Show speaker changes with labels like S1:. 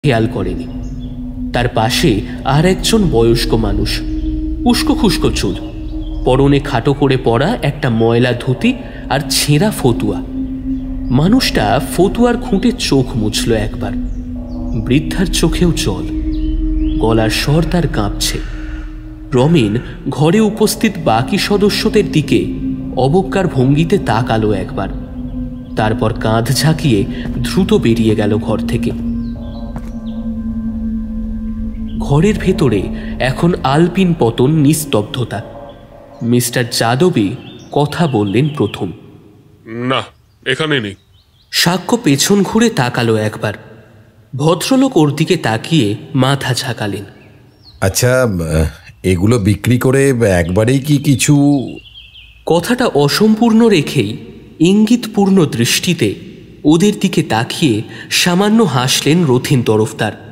S1: খেয়াল করেনি। তার পাশে আর একজন বয়স্ক মানুষ, উস্কো খুস্কো চুল, পরনে খাটো করে পরা একটা ময়লা ধুতি আর ছেঁড়া ফতুয়া। মানুষটা ফতুয়ার খুঁটে চোখ মুছল একবার। বৃদ্ধার চোখেও জল, গলার স্বর তার কাঁপছে। রমেন ঘরে উপস্থিত বাকি সদস্যদের দিকে অবজ্ঞার ভঙ্গিতে তাকালো একবার, তারপর কাঁধ ঝাঁকিয়ে দ্রুত বেরিয়ে গেল ঘর থেকে। ঘরের ভেতরে এখন আলপিন পতন, নিস্তব্ধতা। মিস্টার যাদবী কথা বললেন প্রথম।
S2: না, এখানে নেই।
S1: সাক্ষ্য পেছন ঘুরে তাকালো একবার। ভদ্রলোক ওর দিকে তাকিয়ে মাথা ঝাঁকালেন।
S3: আচ্ছা, এগুলো বিক্রি করে একবারেই কি কিছু?
S1: কথাটা অসম্পূর্ণ রেখেই ইঙ্গিতপূর্ণ দৃষ্টিতে ওদের দিকে তাকিয়ে সামান্য হাসলেন রথীন তরফদার।